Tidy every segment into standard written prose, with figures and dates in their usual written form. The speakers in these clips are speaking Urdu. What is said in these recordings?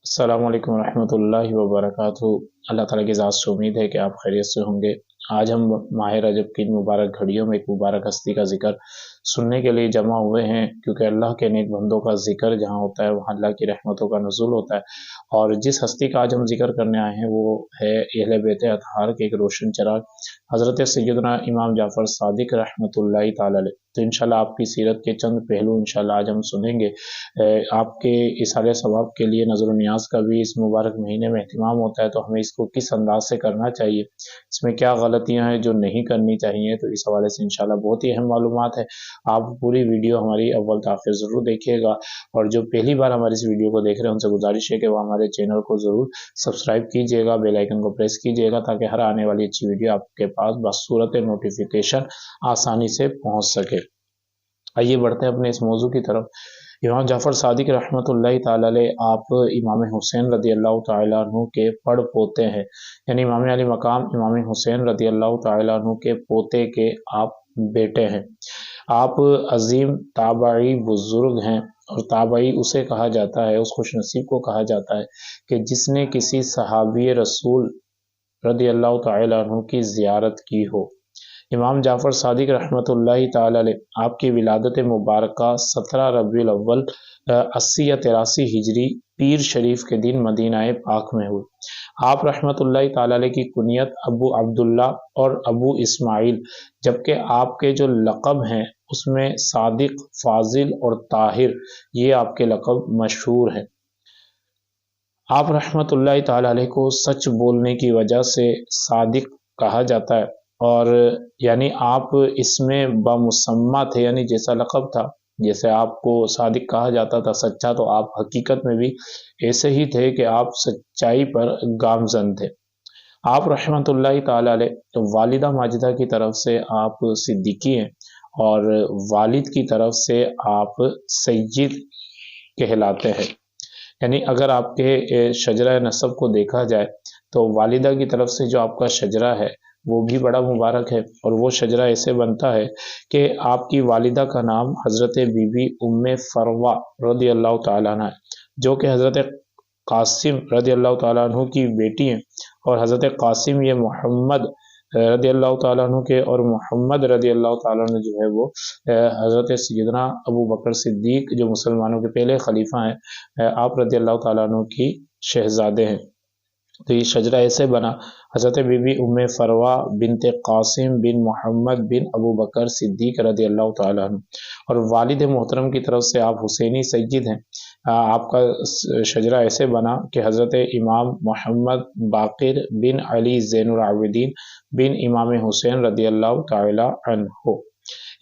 السلام علیکم ورحمۃ اللہ وبرکاتہ۔ اللہ تعالیٰ کی ذات سے امید ہے کہ آپ خیریت سے ہوں گے۔ آج ہم ماہ رجب کی مبارک گھڑیوں میں ایک مبارک ہستی کا ذکر سننے کے لیے جمع ہوئے ہیں، کیونکہ اللہ کے نیک بندوں کا ذکر جہاں ہوتا ہے وہاں اللہ کی رحمتوں کا نزول ہوتا ہے۔ اور جس ہستی کا آج ہم ذکر کرنے آئے ہیں وہ ہے اہل بیت اطہار کے ایک روشن چراغ حضرت سیدنا امام جعفر صادق رحمۃ اللہ تعالی علیہ۔ تو انشاءاللہ آپ کی سیرت کے چند پہلو انشاءاللہ آج ہم سنیں گے۔ آپ کے اصالہ ثواب کے لیے نظر و نیاز کا بھی اس مبارک مہینے میں اہتمام ہوتا ہے، تو ہمیں اس کو کس انداز سے کرنا چاہیے، اس میں کیا غلطیاں ہیں جو نہیں کرنی چاہیے، تو اس حوالے سے انشاءاللہ بہت ہی اہم معلومات ہے۔ آپ پوری ویڈیو ہماری اول تا آخر ضرور دیکھیے گا، اور جو پہلی بار ہماری اس ویڈیو کو دیکھ رہے ہیں ان سے گزارش ہے کہ وہ ہمارے چینل کو ضرور سبسکرائب کیجیے گا، بیل آئیکن کو پریس کیجیے گا، تاکہ ہر آنے والی اچھی ویڈیو آپ کے پاس بصورت نوٹیفیکیشن آسانی سے پہنچ سکے۔ آئیے بڑھتے ہیں اپنے اس موضوع کی طرف۔ امام جعفر صادق رحمۃ اللہ تعالی علیہ آپ امام حسین رضی اللہ تعالیٰ عنہ کے پڑ پوتے ہیں، یعنی امام علی مقام امام حسین رضی اللہ تعالیٰ عنہ کے پوتے کے آپ بیٹے ہیں۔ آپ عظیم تابعی بزرگ ہیں، اور تابعی اسے کہا جاتا ہے، اس خوش نصیب کو کہا جاتا ہے کہ جس نے کسی صحابی رسول رضی اللہ تعالیٰ عنہ کی زیارت کی ہو۔ امام جعفر صادق رحمۃ اللہ تعالی علیہ آپ کی ولادت مبارکہ 17 ربیع الاول 80 یا 83 ہجری پیر شریف کے دن مدینہ پاک میں ہوئی۔ آپ رحمۃ اللہ تعالی علیہ کی کنیت ابو عبداللہ اور ابو اسماعیل، جبکہ آپ کے جو لقب ہیں اس میں صادق، فاضل اور طاہر، یہ آپ کے لقب مشہور ہیں۔ آپ رحمۃ اللہ تعالی علیہ کو سچ بولنے کی وجہ سے صادق کہا جاتا ہے، اور یعنی آپ اس میں بامسمہ تھے، یعنی جیسا لقب تھا، جیسے آپ کو صادق کہا جاتا تھا سچا، تو آپ حقیقت میں بھی ایسے ہی تھے کہ آپ سچائی پر گامزن تھے۔ آپ رحمۃ اللہ تعالی علیہ والدہ ماجدہ کی طرف سے آپ صدیقی ہیں، اور والد کی طرف سے آپ سید کہلاتے ہیں۔ یعنی اگر آپ کے شجرہ نسب کو دیکھا جائے تو والدہ کی طرف سے جو آپ کا شجرہ ہے وہ بھی بڑا مبارک ہے، اور وہ شجرہ ایسے بنتا ہے کہ آپ کی والدہ کا نام حضرت بی بی ام فروہ رضی اللہ تعالیٰ عنہ ہے، جو کہ حضرت قاسم رضی اللہ تعالیٰ عنہ کی بیٹی ہیں، اور حضرت قاسم یہ محمد رضی اللہ تعالیٰ عنہ کے، اور محمد رضی اللہ تعالیٰ عنہ جو ہے وہ حضرت سیدنا ابو بکر صدیق جو مسلمانوں کے پہلے خلیفہ ہیں، آپ رضی اللہ تعالیٰ عنہ کی شہزادے ہیں۔ تو یہ شجرہ ایسے بنا، حضرت بی بی ام فروہ بنت قاسم بن محمد بن ابو بکر صدیق رضی اللہ تعالیٰ عنہ، اور والد محترم کی طرف سے آپ حسینی سید ہیں۔ آپ کا شجرہ ایسے بنا کہ حضرت امام محمد باقر بن علی زین العابدین بن امام حسین رضی اللہ تعالیٰ عنہ۔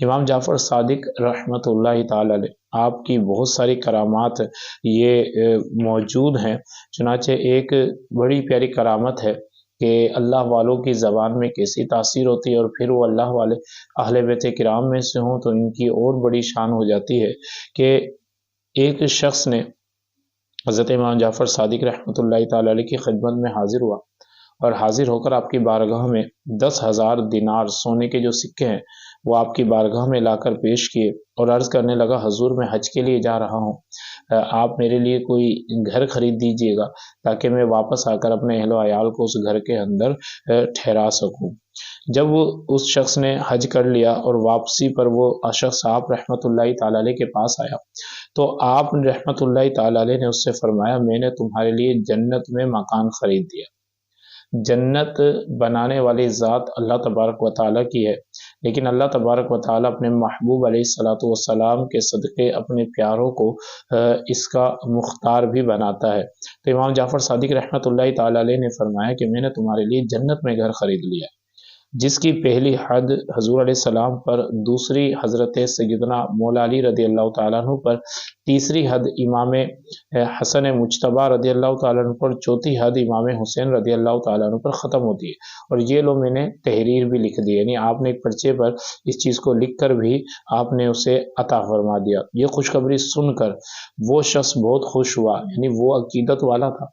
امام جعفر صادق رحمۃ اللہ تعالی علیہ آپ کی بہت ساری کرامات یہ موجود ہیں، چنانچہ ایک بڑی پیاری کرامت ہے کہ اللہ والوں کی زبان میں کیسی تاثیر ہوتی ہے، اور پھر وہ اللہ والے اہل بیت کرام میں سے ہوں تو ان کی اور بڑی شان ہو جاتی ہے کہ ایک شخص نے حضرت امام جعفر صادق رحمۃ اللہ تعالی علیہ کی خدمت میں حاضر ہوا، اور حاضر ہو کر آپ کی بارگاہ میں 10,000 دینار سونے کے جو سکے ہیں وہ آپ کی بارگاہ میں لا کر پیش کیے، اور عرض کرنے لگا حضور میں حج کے لیے جا رہا ہوں، آپ میرے لیے کوئی گھر خرید دیجئے گا تاکہ میں واپس آ کر اپنے اہل و عیال کو اس گھر کے اندر ٹھہرا سکوں۔ جب اس شخص نے حج کر لیا اور واپسی پر وہ شخص آپ رحمۃ اللہ تعالی علیہ کے پاس آیا، تو آپ رحمۃ اللہ تعالی علیہ نے اس سے فرمایا میں نے تمہارے لیے جنت میں مکان خرید دیا۔ جنت بنانے والی ذات اللہ تبارک و تعالیٰ کی ہے، لیکن اللہ تبارک و تعالیٰ اپنے محبوب علیہ الصلوۃ والسلام کے صدقے اپنے پیاروں کو اس کا مختار بھی بناتا ہے۔ تو امام جعفر صادق رحمۃ اللہ تعالیٰ علیہ نے فرمایا کہ میں نے تمہارے لیے جنت میں گھر خرید لیا، جس کی پہلی حد حضور علیہ السلام پر، دوسری حضرت سیدنا مولا علی رضی اللہ تعالیٰ عنہ پر، تیسری حد امام حسن مجتبیٰ رضی اللہ تعالیٰ عنہ پر، چوتھی حد امام حسین رضی اللہ تعالیٰ عنہ پر ختم ہوتی ہے۔ اور یہ لو میں نے تحریر بھی لکھ دی، یعنی آپ نے ایک پرچے پر اس چیز کو لکھ کر بھی آپ نے اسے عطا فرما دیا۔ یہ خوشخبری سن کر وہ شخص بہت خوش ہوا، یعنی وہ عقیدت والا تھا،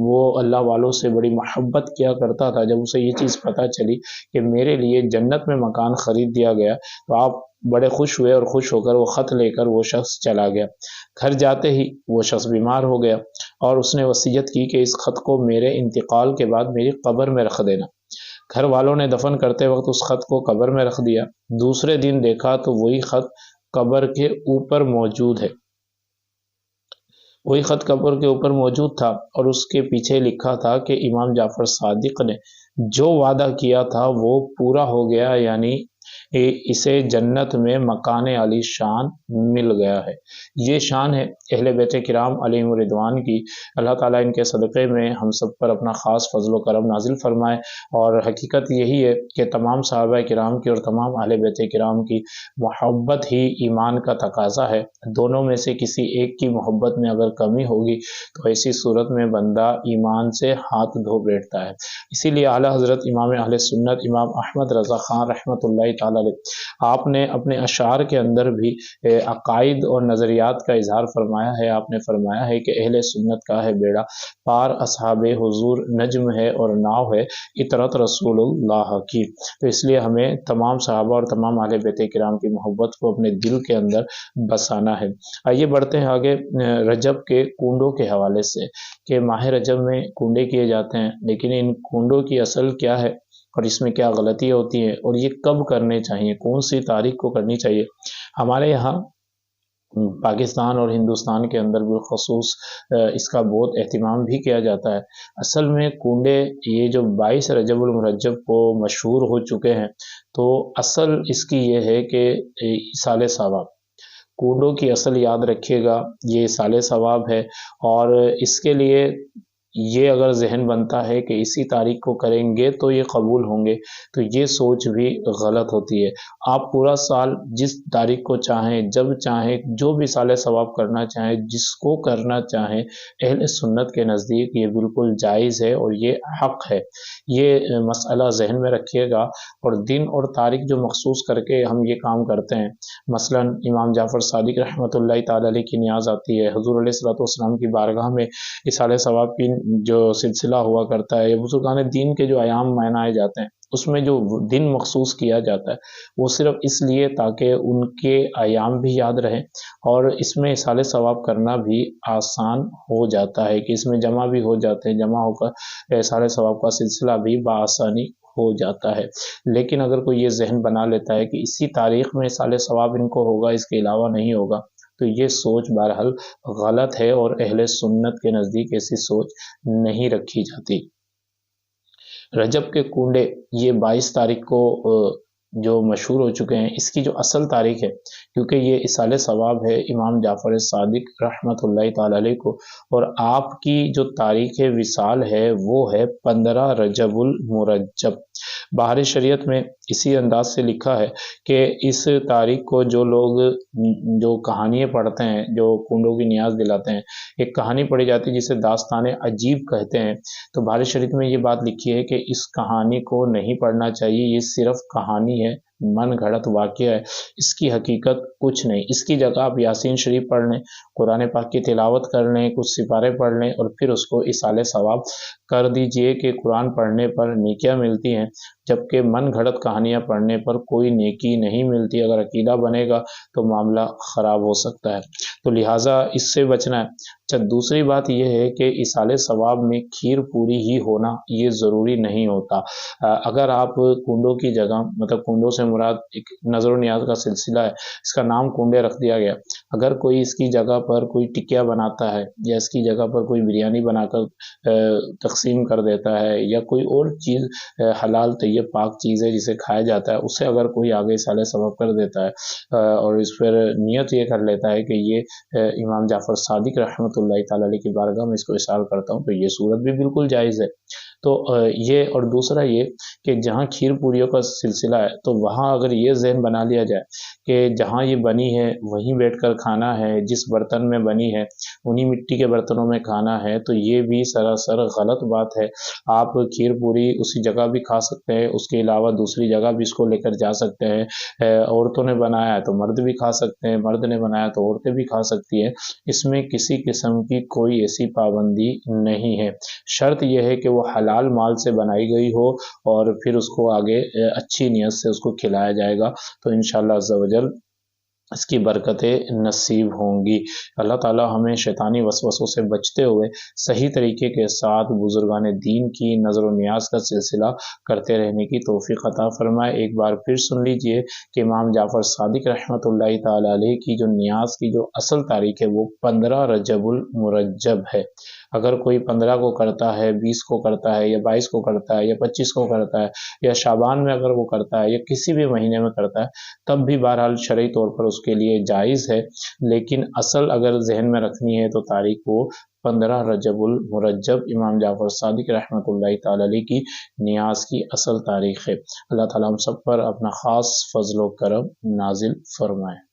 وہ اللہ والوں سے بڑی محبت کیا کرتا تھا۔ جب اسے یہ چیز پتہ چلی کہ میرے لیے جنت میں مکان خرید دیا گیا تو آپ بڑے خوش ہوئے، اور خوش ہو کر وہ خط لے کر وہ شخص چلا گیا۔ گھر جاتے ہی وہ شخص بیمار ہو گیا، اور اس نے وصیت کی کہ اس خط کو میرے انتقال کے بعد میری قبر میں رکھ دینا۔ گھر والوں نے دفن کرتے وقت اس خط کو قبر میں رکھ دیا۔ دوسرے دن دیکھا تو وہی خط قبر کے اوپر موجود ہے، وہی خط قبر کے اوپر موجود تھا، اور اس کے پیچھے لکھا تھا کہ امام جعفر صادق نے جو وعدہ کیا تھا وہ پورا ہو گیا، یعنی اسے جنت میں مکان علی شان مل گیا ہے۔ یہ شان ہے اہل بیت کرام علیہم الرضوان کی۔ اللہ تعالیٰ ان کے صدقے میں ہم سب پر اپنا خاص فضل و کرم نازل فرمائے، اور حقیقت یہی ہے کہ تمام صحابہ کرام کی اور تمام اہل بیت کرام کی محبت ہی ایمان کا تقاضا ہے۔ دونوں میں سے کسی ایک کی محبت میں اگر کمی ہوگی تو ایسی صورت میں بندہ ایمان سے ہاتھ دھو بیٹھتا ہے۔ اسی لیے اعلیٰ حضرت امام اہل سنت امام احمد رضا خان رحمۃ اللہ تعالی علیہ، آپ نے اپنے اشعار کے اندر بھی عقائد اور نظریات کا اظہار فرمایا ہے۔ آپ نے فرمایا ہے کہ اہل سنت کا ہے بیڑا پار، اصحاب حضور نجم ہے اور ناؤ ہے اطرت رسول اللہ کی۔ تو اس لیے ہمیں تمام صحابہ اور تمام اہل بیت کرام کی محبت کو اپنے دل کے اندر بسانا ہے۔ آئیے بڑھتے ہیں آگے رجب کے کنڈوں کے حوالے سے، کہ ماہ رجب میں کنڈے کیے جاتے ہیں، لیکن ان کنڈوں کی اصل کیا ہے اور اس میں کیا غلطیاں ہوتی ہیں، اور یہ کب کرنے چاہیے، کون سی تاریخ کو کرنی چاہیے۔ ہمارے یہاں پاکستان اور ہندوستان کے اندر بالخصوص اس کا بہت اہتمام بھی کیا جاتا ہے۔ اصل میں کنڈے یہ جو 22 رجب المرجب کو مشہور ہو چکے ہیں، تو اصل اس کی یہ ہے کہ ایصال ثواب، کنڈوں کی اصل یاد رکھیے گا، یہ ایصال ثواب ہے، اور اس کے لیے یہ اگر ذہن بنتا ہے کہ اسی تاریخ کو کریں گے تو یہ قبول ہوں گے، تو یہ سوچ بھی غلط ہوتی ہے۔ آپ پورا سال جس تاریخ کو چاہیں، جب چاہیں، جو بھی ایصال ثواب کرنا چاہیں، جس کو کرنا چاہیں، اہل سنت کے نزدیک یہ بالکل جائز ہے اور یہ حق ہے۔ یہ مسئلہ ذہن میں رکھیے گا، اور دن اور تاریخ جو مخصوص کر کے ہم یہ کام کرتے ہیں، مثلا امام جعفر صادق رحمۃ اللہ تعالی علیہ کی نیاز آتی ہے، حضور علیہ الصلوۃ والسلام کی بارگاہ میں ایصال ثواب کی جو سلسلہ ہوا کرتا ہے، یا بزرگان دین کے جو ایام منائے جاتے ہیں، اس میں جو دن مخصوص کیا جاتا ہے وہ صرف اس لیے تاکہ ان کے ایام بھی یاد رہیں، اور اس میں ایصال ثواب کرنا بھی آسان ہو جاتا ہے کہ اس میں جمع بھی ہو جاتے ہیں، جمع ہو کر ایصال ثواب کا سلسلہ بھی بآسانی ہو جاتا ہے۔ لیکن اگر کوئی یہ ذہن بنا لیتا ہے کہ اسی تاریخ میں ایصال ثواب ان کو ہوگا، اس کے علاوہ نہیں ہوگا، تو یہ سوچ بہرحال غلط ہے، اور اہل سنت کے نزدیک ایسی سوچ نہیں رکھی جاتی۔ رجب کے کنڈے یہ 22 تاریخ کو جو مشہور ہو چکے ہیں، اس کی جو اصل تاریخ ہے، کیونکہ یہ ایصال ثواب ہے امام جعفر صادق رحمۃ اللہ تعالی علیہ کو، اور آپ کی جو تاریخ وصال ہے وہ ہے 15 رجب المرجب۔ بہار شریعت میں اسی انداز سے لکھا ہے کہ اس تاریخ کو جو لوگ جو کہانیاں پڑھتے ہیں، جو کنڈوں کی نیاز دلاتے ہیں، ایک کہانی پڑھی جاتی ہے جسے داستان عجیب کہتے ہیں، تو بہار شریعت میں یہ بات لکھی ہے کہ اس کہانی کو نہیں پڑھنا چاہیے، یہ صرف کہانی ہے، من گھڑت واقعہ ہے، اس کی حقیقت کچھ نہیں۔ اس کی جگہ آپ یاسین شریف پڑھ لیں، قرآن پاک کی تلاوت کر لیں، کچھ سپارے پڑھ لیں، اور پھر اس کو ایصال ثواب کر دیجئے کہ قرآن پڑھنے پر نیکیاں ملتی ہیں، جبکہ من گھڑت کہانیاں پڑھنے پر کوئی نیکی نہیں ملتی۔ اگر عقیدہ بنے گا تو معاملہ خراب ہو سکتا ہے، تو لہٰذا اس سے بچنا ہے۔ اچھا، دوسری بات یہ ہے کہ ایصال ثواب میں کھیر پوری ہی ہونا یہ ضروری نہیں ہوتا۔ اگر آپ کنڈوں کی جگہ، مطلب کنڈوں سے مراد ایک نظر و نیاز کا سلسلہ ہے، اس کا نام کنڈے رکھ دیا گیا، اگر کوئی اس کی جگہ پر کوئی ٹکیا بناتا ہے، یا اس کی جگہ پر کوئی بریانی بنا کر تقسیم کر دیتا ہے، یا کوئی اور چیز حلال طیب پاک چیز ہے جسے کھایا جاتا ہے، اسے اگر کوئی آگے ایصال ثواب کر دیتا ہے اور اس پر نیت یہ کر لیتا ہے کہ یہ امام جعفر صادق رحمۃ اللہ تعالی علیہ کی بارگاہ میں اس کو اشار کرتا ہوں، تو یہ صورت بھی بالکل جائز ہے۔ تو یہ، اور دوسرا یہ کہ جہاں کھیر پوریوں کا سلسلہ ہے تو وہاں اگر یہ ذہن بنا لیا جائے کہ جہاں یہ بنی ہے وہیں بیٹھ کر کھانا ہے، جس برتن میں بنی ہے انہی مٹی کے برتنوں میں کھانا ہے، تو یہ بھی سراسر غلط بات ہے۔ آپ کھیر پوری اسی جگہ بھی کھا سکتے ہیں، اس کے علاوہ دوسری جگہ بھی اس کو لے کر جا سکتے ہیں۔ عورتوں نے بنایا ہے تو مرد بھی کھا سکتے ہیں، مرد نے بنایا تو عورتیں بھی کھا سکتی ہیں، اس میں کسی قسم کی کوئی ایسی پابندی نہیں ہے۔ شرط یہ ہے کہ وہ حلال مال سے بنائی گئی ہو، اور پھر اس کو آگے اچھی نیت سے اس کو کھلایا جائے گا، تو انشاءاللہ عز و جل اس کی برکتیں نصیب ہوں گی۔ اللہ تعالی ہمیں شیطانی وسوسوں سے بچتے ہوئے صحیح طریقے کے ساتھ بزرگان دین کی نظر و نیاز کا سلسلہ کرتے رہنے کی توفیق عطا فرمائے۔ ایک بار پھر سن لیجئے کہ امام جعفر صادق رحمۃ اللہ تعالی علیہ کی جو نیاز کی جو اصل تاریخ ہے وہ 15 رجب المرجب ہے۔ اگر کوئی 15 کو کرتا ہے، 20 کو کرتا ہے، یا 22 کو کرتا ہے، یا 25 کو کرتا ہے، یا شعبان میں اگر وہ کرتا ہے، یا کسی بھی مہینے میں کرتا ہے، تب بھی بہرحال شرعی طور پر اس کے لیے جائز ہے، لیکن اصل اگر ذہن میں رکھنی ہے تو تاریخ وہ 15 رجب المرجب امام جعفر صادق رحمۃ اللہ تعالی علیہ کی نیاز کی اصل تاریخ ہے۔ اللہ تعالیٰ ہم سب پر اپنا خاص فضل و کرم نازل فرمائے۔